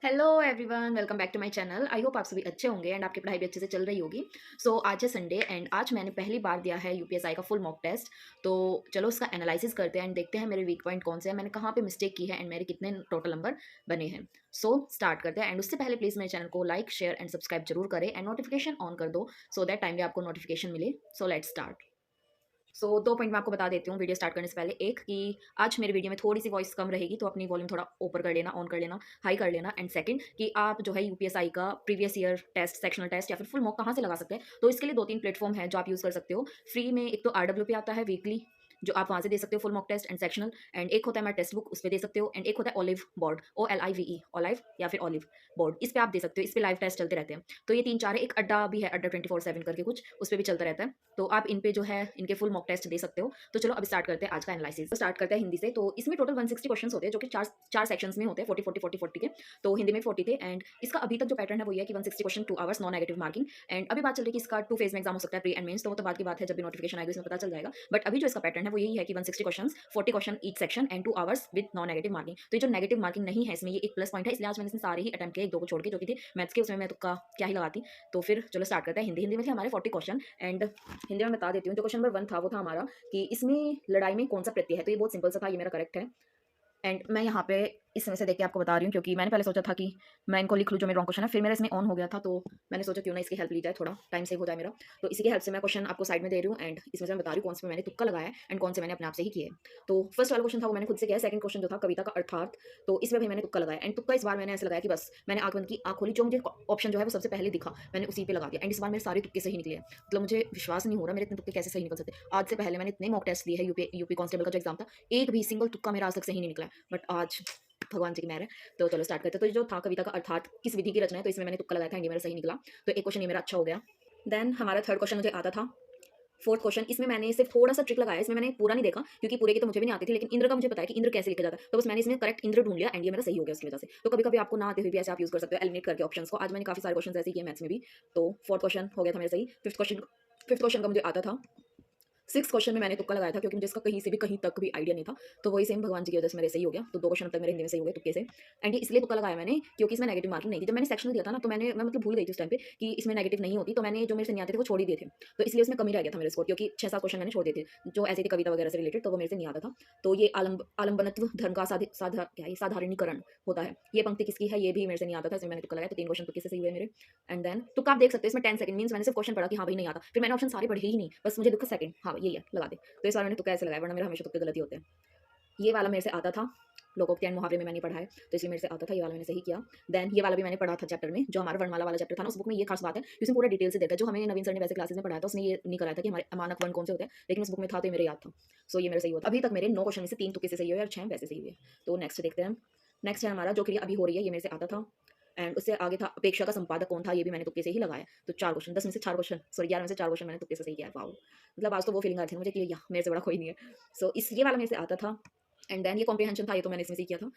Hello everyone, welcome back to my channel. I hope आप सभी अच्छे होंगे एंड आपकी पढ़ाई भी अच्छे से चल रही होगी। आज है संडे एंड आज मैंने पहली बार दिया है यूपीएसआई का फुल मॉक टेस्ट। तो चलो उसका एनालिसिस करते हैं एंड देखते हैं मेरे वीक पॉइंट कौन से हैं, मैंने कहाँ पे मिस्टेक की है एंड मेरे कितने टोटल नंबर बने हैं। स्टार्ट करते हैं एंड उससे पहले प्लीज़ मेरे चैनल को लाइक शेयर एंड सब्सक्राइब जरूर करें एंड नोटिफिकेशन ऑन कर दो सो दैट टाइम भी आपको नोटिफिकेशन मिले। Let's start. 2 पॉइंट मैं आपको बता देती हूँ वीडियो स्टार्ट करने से पहले। एक कि आज मेरी वीडियो में थोड़ी-सी वॉइस कम रहेगी, तो अपनी वॉल्यूम थोड़ा ऊपर कर लेना, ऑन कर लेना, हाई कर लेना। एंड सेकंड कि आप जो है यूपीएसआई का previous year test, sectional test या फिर फुल मॉक कहाँ से लगा सकते हैं। तो इसके लिए 2-3 प्लेटफ़ॉर्म हैं जो आप यूज़ कर सकते हो। फ्री में एक तो आरडब्ल्यूपी आता है वीकली, जो आप वहाँ से दे सकते हो full mock test and sectional. And एक होता है माय टेक्स्ट बुक, उस पे दे सकते हो। एंड एक होता है ओलिव बोर्ड, OLIVE, ओलिव या फिर ओलिव बोर्ड, इस पे आप दे सकते हो। इस पे लाइव टेस्ट चलते रहते हैं। तो ये 3-4 है। एक अड्डा भी है, अड्डा 24/7 करके कुछ, उस पे भी चलता रहता है। तो आप इन पे जो है इनके फुल मॉक टेस्ट दे सकते हो। तो चलो अब स्टार्ट करते हैं आज का एनालिसिस। तो स्टार्ट करते हैं हिंदी से। तो इसमें टोटल 160 क्वेश्चंस होते हैं, जो कि चार चार सेक्शंस में होते हैं, 40 के। तो हिंदी में 40 थे एंड इसका अभी तक जो पैटर्न है वो ये है कि 160 question 2 hours, non negative marking. And अभी बात चल रही है कि इसका 2 फेज में एग्जाम हो सकता है, प्री एंड मेंस। तो वो तो बाद की बात है, जब भी नोटिफिकेशन आएगा इसमें पता चल जाएगा। बट अभी जो इसका पैटर्न है वो यही है कि 160 question, 40 question each section and 2 hours with non negative marking. तो ये जो नेगेटिव मार्किंग नहीं है इसमें, ये एक प्लस पॉइंट है। इसलिए आज मैंने इसमें सारे ही अटेम्प्ट किए, 1-2 को छोड़ के, जो कि थे मैथ्स के। उसमें मैं तुक्का क्या ही लगाती। तो फिर चलो स्टार्ट करते हैं। हिंदी हिंदी में थे हमारे 40 क्वेश्चन एंड हिंदी में बता देती हूँ। जो क्वेश्चन नंबर 1 था वो था हमारा कि इसमें लड़ाई में कौन सा प्रत्यय है। तो ये बहुत सिंपल सा था, ये मेरा करेक्ट है। एंड मैं यहाँ पे इसमें से देख के आपको बता रही हूँ, क्योंकि मैंने पहले सोचा था कि मैं इनको लिख लूँ जो मेरा रॉन्ग क्वेश्चन है, फिर मेरा इसमें ऑन हो गया था। तो मैंने सोचा क्यों ना इसकी हेल्प ली जाए, थोड़ा टाइम सेव हो जाए मेरा। तो इसी की हेल्प से मैं क्वेश्चन आपको साइड में दे रही हूँ एंड इसमें से मैं बता रही हूँ कौन से में मैंने तुक्का लगाया है एंड कौन से मैंने अपने आप से ही किए। तो फर्स्ट वाला क्वेश्चन था वो मैंने खुद से किया है। सेकंड क्वेश्चन जो था कविता का अर्थार्थ, तो इसमें भी मैंने तुक्का लगाया। एंड तुक्का इस बार मैंने ऐसा लगाया कि बस मैंने आंख बंद की, आंख खोली, जो मुझे ऑप्शन जो है वो सबसे पहले दिखा, मैंने उसी पे लगा दिया। एंड इस बार मेरे सारे तुक्के सही निकले हैं। मतलब मुझे विश्वास नहीं हो रहा मेरे इतने तुक्के कैसे सही निकल सकते। आज से पहले मैंने इतने मॉक टेस्ट दिए हैं, यूपी कांस्टेबल का जो एग्जाम था, एक भी सिंगल तुक्का मेरा आज तक सही नहीं निकला है। बट आज भगवान जी की मेहर है। तो चलो स्टार्ट करते हैं। तो ये जो था कविता का अर्थात किस विधि की रचना है, तो इसमें मैंने तुक्का लगाया था, इंडिया मेरा सही निकला। तो एक क्वेश्चन ये मेरा अच्छा हो गया। देन हमारा थर्ड क्वेश्चन मुझे आता था। फोर्थ क्वेश्चन, इसमें मैंने सिर्फ थोड़ा सा ट्रिक लगाया। इसमें मैंने पूरा नहीं देखा क्योंकि पूरे की तो मुझे भी नहीं आती थी, लेकिन इंद्र का मुझे पता है कि इंद्र कैसे लिखा जाता है। तो बस मैंने इसमें करेक्ट इंद्र ढूंढ लिया एंड ये मेरा सही हो गया उसकी वजह से। तो कभी कभी आपको ना आते हुए भी ऐसे आप यूज कर सकते हो, एलिमिनेट करके ऑप्शंस को। आज मैंने काफी सारे क्वेश्चन ऐसे किए मैथ्स में भी। तो फोर्थ क्वेश्चन हो गया था मेरा सही। फिफ्थ क्वेश्चन का मुझे आता था। 6 क्वेश्चन में मैंने तुक्का लगाया था, क्योंकि मुझे इसका कहीं से भी कहीं तक भी आइडिया नहीं था। तो वही सेम भगवान जी की वजह से मेरे सही हो गया। तो 2 क्वेश्चन अब तक मेरे हिंदी में सही हो गए तुक्के से। एंड ये इसलिए तुक्का लगाया मैंने क्योंकि इसमें नेगेटिव मार्किंग नहीं थी। जब मैंने सेक्शनल दिया था ना, तो मैं मतलब भूल गई थी उस टाइम पे कि इसमें नेगेटिव नहीं होती। तो मैंने जो मेरे से नहीं आते थे वो छोड़ ही दिए थे। तो इसलिए उसमें कमी रह गया था मेरे स्कोर, क्योंकि 6-7 क्वेश्चन मैंने छोड़ दिए थे जो ऐसे थे कविता वगैरह से रिलेटेड, तो वो मेरे से नहीं आता था। तो ये आलम्बनत्व धर्म का साधारणीकरण होता है। ये पंक्ति किसकी है ये भी मेरे से नहीं आता था, इसमें मैंने तुक्का लगाया। तो 3 क्वेश्चन तुक्के से सही हुए मेरे। एंड देन तुक्का आप देख सकते हो इसमें 10 सेकंड मींस मैंने सिर्फ क्वेश्चन पढ़ा कि हाँ भाई नहीं आता, फिर मैंने ऑप्शन सारे पढ़े ही नहीं, बस मुझे दुक्का सेकंड, हाँ यही है लगा दे। तो इस बार मैंने तुक्का ऐसे लगाया, वरना मेरा हमेशा तुक्के गलती होते हैं। ये वाला मेरे से आता था। लोकोक्ति एंड मुहावरे में मैंने पढ़ा है, तो इसलिए मेरे से आता था। ये वाला मैंने सही किया। देन ये वाला भी मैंने पढ़ा था चैप्टर में, जो हमारा वर्णमाला वाला चैप्टर था ना, उस बुक में ये खास बात है कि उसमें पूरा डिटेल से देखा है। जो हमें नवीन सर ने वैसे क्लासेस में पढ़ाया था, उसने ये नहीं कराया था कि हमारे मानक वर्ण कौन से होते हैं, लेकिन उस बुक में था तो ये मेरे याद था। ये मेरे सही हुआ था। अभी तक मेरे 9 क्वेश्चन में से 3 तुक्के से सही हुए और 6 वैसे सही हुए। तो नेक्स्ट देखते हैं। नेक्स्ट है हमारा जो क्रिया अभी हो रही है, ये मेरे से आता था। एंड उससे आगे था अपेक्षा का संपादक कौन था, ये भी मैंने तुक्के से ही लगाया। तो 4 क्वेश्चन, 10 में से 4 क्वेश्चन, सॉरी 11 में से 4 क्वेश्चन मैंने तुक्के से सही किया। वाओ, मतलब आज तो वो फीलिंग आ रही थी मुझे कि या मेरे से बड़ा कोई नहीं है। इस ये वाला मेरे से आता था। एंड देन ये कॉम्प्रिहेंशन था, ये तो मैंने इसमें से किया था।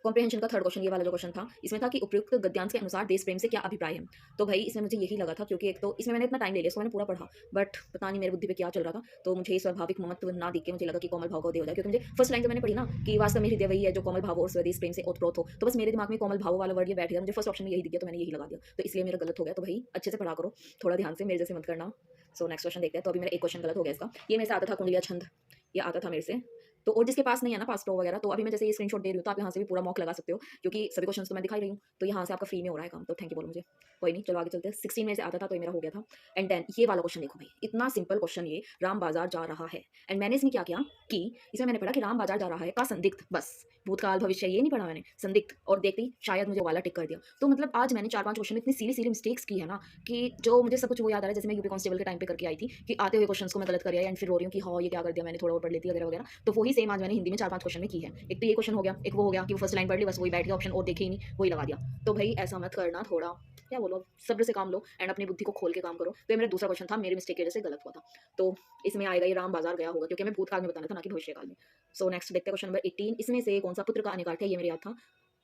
कॉम्प्रिहेंशन का थर्ड क्वेश्चन, ये वाला जो क्वेश्चन था, इसमें था कि उपयुक्त गद्यांश के अनुसार देश प्रेम से क्या अभिप्राय है। तो भाई इसमें मुझे यही लगा था, क्योंकि एक तो इसमें मैंने इतना टाइम ले लिया, इसको मैंने पूरा पढ़ा, बट पता नहीं मेरे बुद्धि पे क्या चल रहा था। तो मुझे स्वाभाविक ममत्व ना दिख के मुझे लगा कि कोमल भाव का उदय हो जाए, क्योंकि मुझे फर्स्ट लाइन जब मैंने पढ़ी ना कि वास्तव में हृदय वही है जो कोमल भाव और स्वदेश प्रेम से ओतप्रोत हो, तो बस मेरे दिमाग में कोमल भाव वाला वर्ड ये बैठ गया। मुझे फर्स्ट ऑप्शन में यही दिख गया, तो मैंने यही लगा दिया। तो इसलिए मेरा गलत हो गया। तो भाई अच्छे से पढ़ा करो, थोड़ा ध्यान से, मेरे जैसे मत करना। नेक्स्ट क्वेश्चन देखते हैं। तो अभी मेरा एक क्वेश्चन गलत हो गया इसका। ये मेरे से आता था कुंडलिया छंद, ये आता था मेरे से। तो और जिसके पास नहीं है ना पास प्रो वगैरह, तो अभी मैं जैसे ये स्क्रीनशॉट दे रही हूँ, तो आप यहाँ से भी पूरा मॉक लगा सकते हो, क्योंकि सभी क्वेश्चंस तो मैं दिखा ही रही हूँ। तो यहाँ से आपका फ्री में हो रहा है काम, तो थैंक यू बोलो मुझे। कोई नहीं, चलो आगे चलते हैं। 16 में से आता था, तो ये मेरा हो गया था। एंड देन ये वाला क्वेश्चन देखो भाई, इतना सिंपल क्वेश्चन, ये राम बाजार जा रहा है। एंड मैंने इसमें क्या किया कि इसमें मैंने पढ़ा कि राम बाजार जा रहा है का संदिग्ध, बस भूतकाल भविष्य ये नहीं पढ़ा मैंने, संदिग्ध, और देखते ही शायद मुझे वाला टिक कर दिया। तो मतलब आज मैंने 4-5 क्वेश्चन में इतनी सीरी सीरी मिस्टेक्स की है ना, कि जो मुझे सब कुछ वो याद आ रहा है, जैसे मैं यूपी कांस्टेबल के टाइम पे करके आई थी कि आते हुए क्वेश्चंस को मैं गलत कर आई एंड फिर रो रही हूँ कि हाँ ये क्या कर दिया मैंने, थोड़ा और पढ़ लेती वगैरह वगैरह। तो वही सेम आज मैंने हिंदी में 4-5 क्वेश्चन में की है। एक तो ये क्वेश्चन हो गया, एक वो हो गया कि वो फर्स्ट लाइन पढ़ ली, बस वही बैठ गया, ऑप्शन और देखे ही नहीं, वही लगा दिया। तो भाई ऐसा मत करना, थोड़ा क्या बोलो, सब्र से काम लो एंड अपनी बुद्धि को खोल के काम करो। तो ये मेरा दूसरा क्वेश्चन था, मेरी मिस्टेक की वजह से गलत हुआ था। तो इसमें आएगा ये राम बाजार गया होगा, क्योंकि हमें भूतकाल में बताना था ना कि भविष्यकाल में। नेक्स्ट देखते हैं क्वेश्चन नंबर 18। इसमें से कौन सा पुत्र का अनिकार्थ है, ये मेरे याद था।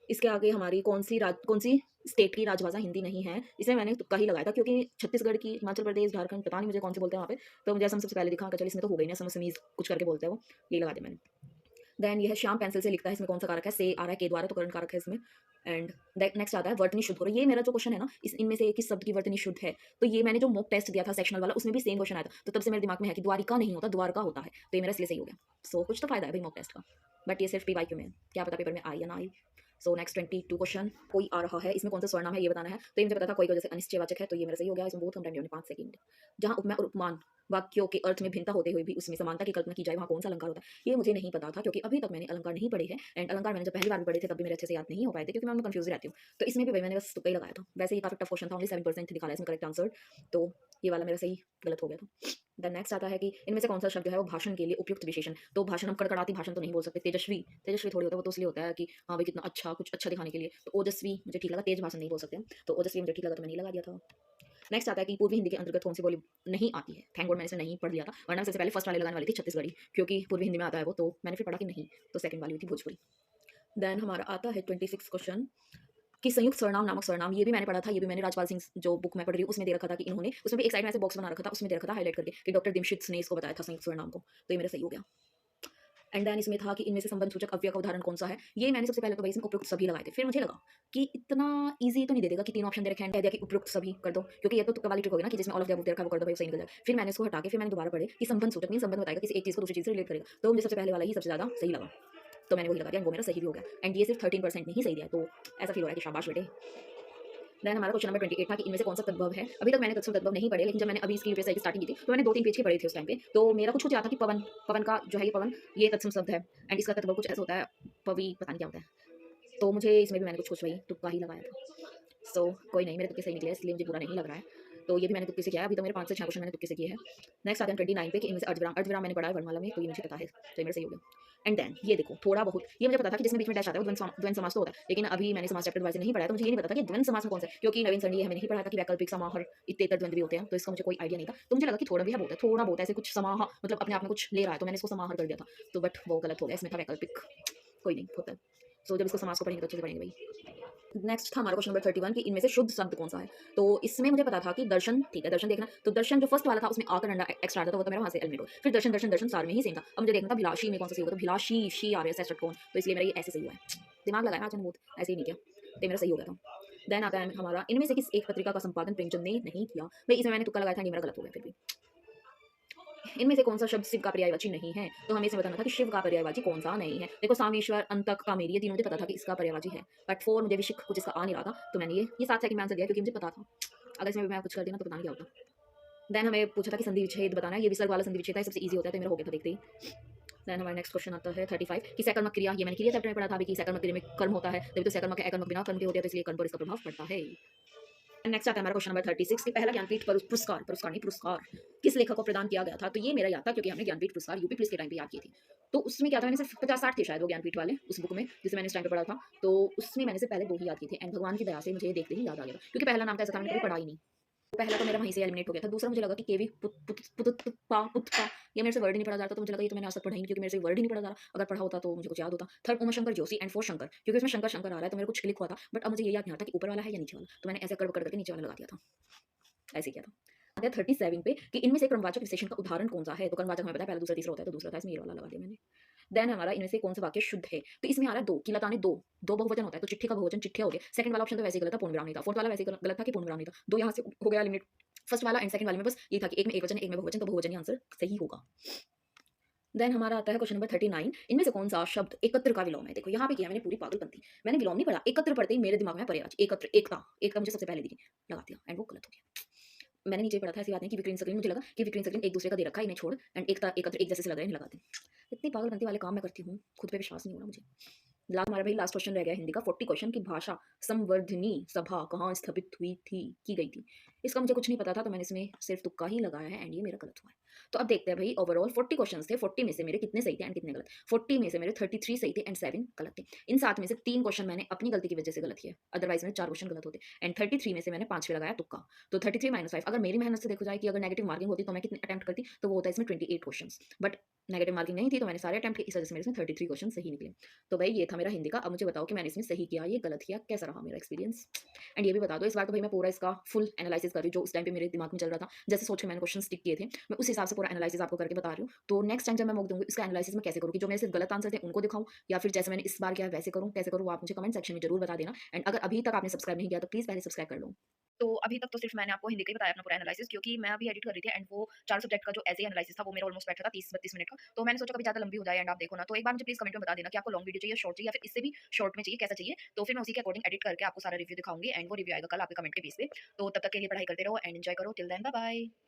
इसके आगे हमारी कौन सी स्टेट की राजभाषा हिंदी नहीं है, इसमें मैंने तुक्का ही लगाया था, क्योंकि छत्तीसगढ़ की, हिमाचल प्रदेश, झारखंड, पता नहीं मुझे कौन से बोलते हैं वहाँ पे। तो मुझे असम सबसे पहले दिखा, चलो इसमें तो हो गई ना, असम, असमीज कुछ करके बोलते हैं वो, यही लगा दिया मैंने। देन ये है श्याम पेंसिल से लिखता है, इसमें कौन सा कारक है, से आ रहा है, के द्वारा, तो करंट कारक है इसमें। एंड नेक्स्ट आता है वर्तनी शुद्ध हो रही है। ये मेरा जो क्वेश्चन है ना, इस इनमें से किस शब्द की वर्तनी शुद्ध है, तो ये मैंने जो मॉक टेस्ट दिया था सेक्शनल वाला, उसमें भी सेम क्वेश्चन आया था, तो तब से मेरे दिमाग में है कि द्वारिका नहीं होता, द्वारका होता है, तो ये मेरा इसलिए सही हो गया। सो कुछ तो फायदा है भाई मॉक टेस्ट का, बट ये सिर्फ PYQ में है, क्या पता पेपर में आई या ना आई। सो नेक्स्ट 22 क्वेश्चन कोई आ रहा है, इसमें कौन सा स्वरनाम है ये बताना है, तो ये मुझे पता था, कोई को जैसे अनिश्चयवाचक है, तो ये मेरा सही हो गया। इसमें बहुत कम टाइम दिया, 5 सेकंड। जहाँ उपमा और उपमान वाक्यों के अर्थ में भिन्नता होते हुए भी उसमें समानता की कल्पना की जाए, वहाँ कौन सा अलंकार होता है, ये मुझे नहीं पता था, क्योंकि अभी तक मैंने अलंकार नहीं पढ़े हैं। एंड अलंकार मैंने जब पहली बार भी पढ़े थे तब भी मेरे अच्छे से याद नहीं हो पाए थे, क्योंकि मैं उनमें कंफ्यूज रहती हूँ। तो इसमें भी भाई मैंने बस तुक्का ही लगाया था। वैसे ये काफी टफ क्वेश्चन था, ओनली 7% दिखा रहा है इसमें करेक्ट आंसर, तो ये वाला मेरा सही गलत हो गया था। देन नेक्स्ट आता है कि इनमें से कौन सा शब्द जो है वो भाषण के लिए उपयुक्त विशेषण, तो भाषण हम कड़कड़ाती भाषण तो नहीं बोल सकते, तेजस्वी तेजस्वी थोड़ी होता है, वो तो इसलिए होता है कि हाँ भाई कितना अच्छा, कुछ अच्छा दिखाने के लिए, तो ओजस्वी मुझे ठीक लगा, तेज भाषण नहीं बोल सकते, तो ओजस्वी मुझे ठीक लगा, तो मैं नहीं लगा दिया था। नेक्स्ट आता है कि पूर्वी हिंदी के अंतर्गत कौन सी बोली नहीं आती है, थैंक गॉड मैंने इसे नहीं पढ़ लिया था, वरना सबसे पहले फर्स्ट वाले लगाने वाली थी छत्तीसगढ़ी, क्योंकि पूर्वी हिंदी में आता है वो, तो मैंने फिर पढ़ा कि नहीं, तो सेकंड वाली थी भोजपुरी। देन हमारा आता है 26 क्वेश्चन कि संयुक्त सर्वनाम नामक सर्वनाम, ये भी मैंने पढ़ा था, ये भी मैंने राजपाल सिंह जो बुक में पढ़ रही हूँ उसमें दे रखा था कि इन्होंने, उसमें भी एक साइड में ऐसे बॉक्स बना रखा था, उसमें दे रखा था हाईलाइट करके कि डॉक्टर दिमशित ने इसको बताया था संयुक्त सर्वनाम को, तो ये मेरा सही हो गया। एंड देन इसमें था कि इनमें से संबंध सूचक अव्यय का उदाहरण कौन सा है, ये मैंने सबसे पहले तो भाई इसमें उपयुक्त सभी लगाए थे, फिर मुझे लगा कि इतना इजी तो नहीं दे देगा कि 3 ऑप्शन दे रखे हैं, कह दिया कि उपयुक्त सभी कर दो, क्योंकि ये तो तुक्का वाली ट्रिक होगी ना कि जिसमें ऑल ऑफ द अबव दे रखा है वो कर दो भाई, सही निकल जाए। फिर मैंने इसको हटा के फिर मैंने दोबारा पढ़े कि संबंध सूचक मीन संबंध बताएगा, किसी एक चीज को दूसरी चीज से रिलेट करेगा, तो मुझे सबसे पहले वाला ही सबसे ज्यादा सही लगा, तो मैंने वही लगा दिया, वो मेरा सही भी हो गया। एंड ये सिर्फ 13% नहीं सही दिया, तो ऐसा फील हो रहा है कि शाबाश बेटे। देन हमारा क्वेश्चन नंबर 28 था कि इनमें से कौन सा तद्भव है, अभी तक मैंने तत्सम तद्भव नहीं पढ़े, लेकिन जब मैंने अभी इसकी यूपीएसआई की स्टार्टिंग की थी तो मैंने 2-3 पेज के पढ़े थे उस टाइम पे, तो मेरा कुछ याद था कि पवन, पवन का जो है ये पवन, ये तत्सम शब्द है, एंड इसका तद्भव कुछ ऐसा होता है, पवी पता नहीं क्या होता है, तो मुझे इसमें भी मैंने कुछ वही तुक्का ही लगाया था। सो कोई नहीं, मेरे तुक्के सही निकले, इसलिए मुझे बुरा नहीं लग रहा है, तो ये भी मैंने तुक्के से किया है। अभी तो मेरे 5 से 6 क्वेश्चन मैंने तुक्के से किए हैं। नेक्स्ट आते हैं 29 पे कि इनमें से अर्धविराम, अर्धविराम मैंने पढ़ा है वर्णमाला में, तो ये मुझे पता है, तो ये मेरा सही हो गया। एंड देन ये देखो थोड़ा बहुत ये मुझे पता था कि जिसमें बीच में डैश आता है वो द्वंद्व समास तो होता है, लेकिन अभी मैंने समास चैप्टर वाइज नहीं पढ़ा है, तो मुझे ये नहीं पता था कि द्वंद्व समास में कौन सा है, क्योंकि नवीन सर ने हमें नहीं पढ़ाया था कि वैकल्पिक समाहर इत्तेतर द्वंद्व भी होते हैं, तो इसका मुझे कोई आइडिया नहीं था, तो मुझे लगा कि थोड़ा भी है बहुत है, थोड़ा बहुत ऐसे कुछ समाह मतलब अपने आप में कुछ ले रहा है, तो मैंने इसको समाहर कर दिया था, तो बट वो गलत हो गया, इसमें था वैकल्पिक, कोई नहीं होता है। सो जब इसको समास को पढ़ेंगे तो अच्छे से पढ़ेंगे भाई। नेक्स्ट था हमारा क्वेश्चन नंबर 31 कि इनमें से शुद्ध शब्द कौन सा है, तो इसमें मुझे पता था कि दर्शन, ठीक है दर्शन देखना, तो दर्शन जो फर्स्ट वाला था उसमें आकर अंडा एक्स्ट्रा आता था, वो तो मेरा वहां से एलिमिनेट हो, फिर दर्शन दर्शन दर्शन सारे में ही सेम था, अब मुझे देखना था भिलाषी में कौन सा सही होगा, तो भिलाषी शी आ रही है कौन, तो इसलिए मेरा ये ऐसे सही हुआ है, दिमाग लगाया आज बहुत, ऐसे ही नहीं किया, तो ये मेरा सही हो गया था। देन आता है हमारा इनमें से किस एक पत्रिका का संपादन प्रेमचंद ने नहीं किया, भाई इसमें मैंने तुक्का लगाया था, ये मेरा गलत हो गया। फिर भी इनमें से कौन सा शब्द शिव का पर्यायवाची नहीं है, तो हमें इसमें बताना था कि शिव का पर्यायवाची कौन सा नहीं है। देखो सामेश्वर, अंतक, कामेरी, ये तीनों मुझे पता था कि इसका पर्यायवाची है, बट 4 मुझे विशिक कुछ इसका आ नहीं रहा था, तो मैंने ये 7 सेकंड में आंसर दिया क्योंकि मुझे पता था, अगर इसमें मैं कुछ कर देना तो पता नहीं क्या होता। देन हमें पूछा था कि संधि विच्छेद बताना है, ये विसर्ग वाला संधि विच्छेद है, सबसे ईजी होता है, तो मेरा हो गया था देखते ही। देन हमारा नेक्स्ट क्वेश्चन आता है 35 कि सकर्मक क्रिया, ये मैंने क्रिया चैप्टर में पढ़ा था अभी कि सकर्मक क्रिया में कर्म होता है, तभी तो सकर्मक अकर्मक बिना कर्म के होते हैं, तो इसलिए कर्म पर इसका प्रभाव पड़ता है। नेक्स्ट आता है हमारा क्वेश्चन नंबर 36 कि पहला ज्ञानपीठ पुरस्कार, पुरस्कार नहीं पुरस्कार किस लेखक को प्रदान किया गया था, तो ये मेरा याद था क्योंकि हमने ज्ञानपीठ पुरस्कार यूपी पुलिस के टाइम पे याद किए थे, तो उसमें क्या था, मैंने सिर्फ 50-60 थे शायद वो ज्ञानपीठ वाले उस बुक में जिसे मैंने इस टाइम पे पढ़ा था, तो उसमें मैंने से पहले 2 ही याद किए थे, एंड भगवान की दया से मुझे ये देखते ही याद आ गया था, क्योंकि पहला नाम तो ऐसा था मैंने कभी पढ़ा ही नहीं, पहला तो मेरा वहीं से एलिमिनेट हो गया था, दूसरा मुझे लगा कि केवी पुतपा पुतपा, ये मेरे से वर्ड ही नहीं पढ़ा जा रहा था, तो मुझे लगा ये तो मैंने आज तक पढ़ा ही नहीं, क्योंकि मेरे से वर्ड ही नहीं पढ़ा जा रहा, अगर पढ़ा होता तो मुझे कुछ याद होता। Third Uma Shankar Joshi and fourth Shankar, क्योंकि उसमें शंकर शंकर आ रहा है, तो मेरे कुछ क्लिक हुआ था, बट अब मुझे ये याद नहीं आता कि ऊपर वाला है या नीचे वाला, तो मैंने ऐसे कर करके नीचे वाला लगा दिया था, ऐसे किया था। आते हैं 37 पे कि इनमें से क्रमवाचक विशेषण का उदाहरण कौन सा है, तो क्रमवाचक हमें पता है पहला दूसरा तीसरा होता है, तो दूसरा था, इसमें ये वाला लगा दिया मैंने। देन हमारा इनमें से कौन सा वाक्य शुद्ध है, तो इसमें आ रहा है 2 कि लता ने दो बहुवचन होता है, तो चिट्ठी का बहुवचन चिट्ठिया हो गया, सेकंड वाला ऑप्शन तो वैसे ही गलत था, पूर्ण विराम नहीं था, फोर्थ वाला वैसे ही गलत था कि पूर्ण विराम नहीं था, 2 यहाँ से हो गया एलिमिनेट। फर्स्ट वाला एंड सेकंड वाले में बस ये था कि एक में एकवचन एक में बहुवचन, तो बहुवचन ही आंसर सही होगा। देन हमारा आता है क्वेश्चन नंबर 39 इनमें से कौन सा शब्द एकत्र का विलोम है, देखो यहाँ पे किया मैंने पूरी पागलपंती, मैंने विलोम नहीं पढ़ा, एकत्र पढ़ते ही मेरे दिमाग में पर्यायवाची एकत्र, एकता, एकता मुझे सबसे पहले दिखी, लगा दिया एंड वो गलत हो गया। मैंने नीचे पढ़ा था, ऐसी बात नहीं कि विक्रीन सक्रीन, मुझे लगा कि विक्रीन सक्रीन एक दूसरे का दे रखा है, इन्हें छोड़, एंड एकता एकत्र एक जैसे से लग रहा है, इन्हें लगा दें। इतनी पागलपंती वाले काम मैं करती हूँ, खुद पे विश्वास नहीं हो रहा मुझे। लास्ट हमारा भाई लास्ट क्वेश्चन रह गया हिंदी का 40 क्वेश्चन की भाषा संवर्धनी सभा कहाँ स्थापित हुई थी, की गई थी, इसका मुझे कुछ नहीं पता था, तो मैंने इसमें सिर्फ तुक्का ही लगाया है, एंड ये मेरा गलत हुआ है। तो अब देखते हैं भाई ओवरऑल 40 क्वेश्चंस थे, 40 में से मेरे कितने सही थे एंड कितने गलत। 40 में से मेरे 33 सही थे एंड 7 गलत थे। इन 7 में से 3 क्वेश्चन मैंने अपनी गलती की वजह से गलत किए, अदरवाइज मेरे 4 क्वेश्चन गलत होते, एंड 33 में से मैंने 5 पे लगाया तुक्का, तो 33 माइनस 5, अगर मेरी मेहनत से देखो जाए कि अगर नेगेटिव मार्किंग होती तो मैं कितने अटेम्प्ट करती, तो वो होता है इसमें 28 क्वेश्चन, बट नेगेटिव मार्किंग नहीं थी तो मैंने सारे अटेम्प्ट किए, इस वजह से मेरे इसमें 33 क्वेश्चन सही निकले। तो भाई ये था मेरा हिंदी का। अब मुझे बताओ कि मैंने इसमें सही किया, ये गलत किया, कैसा रहा मेरा एक्सपीरियंस, एंड ये भी बता दो। इस बार तो भाई मैं पूरा इसका फुल एनालिसिस कर रही हूँ, जो उस टाइम पे मेरे दिमाग में चल रहा था, जैसे सोच के मैंने क्वेश्चन टिक किए थे, मैं उस हिसाब से पूरा एनालिसिस आपको करके बता रही हूँ। तो नेक्स्ट टाइम जब मैं मॉक दूँगी, इसका एनालिसिस मैं कैसे करूँ कि जो मेरे सिर्फ़ गलत आंसर थे उनको दिखाऊँ या फिर जैसे मैंने इस बार किया है वैसे करूँ, कैसे करूँ वो आप मुझे कमेंट सेक्शन में ज़रूर बता देना। एंड अगर अभी तक आपने सब्सक्राइब नहीं किया तो प्लीज़ पहले सब्सक्राइब कर लो। तो अभी तक तो सिर्फ़ मैंने आपको हिंदी का ही बताया अपना पूरा एनालिसिस, क्योंकि मैं अभी एडिट कर रही थी एंड वो 4 सब्जेक्ट का जो ऐसे ही एनालिसिस था वो मेरा ऑलमोस्ट बैठा था 30-32 मिनट का। तो मैंने सोचा कभी ज़्यादा लंबी हो जाए एंड आप देखो ना, तो एक बार मुझे प्लीज़ कमेंट में बता देना कि आपको लॉन्ग वीडियो चाहिए, शॉर्ट चाहिए या फिर इससे भी शॉर्ट में चाहिए, कैसा चाहिए? तो फिर मैं उसी के अकॉर्डिंग एडिट करके आपको सारा रिव्यू दिखाऊँगी एंड वो रिव्यू आएगा कल आपके कमेंट के बेस पे। तो तब तक के लिए पढ़ाई करते रहो एंड एन्जॉय करो। Till then bye bye.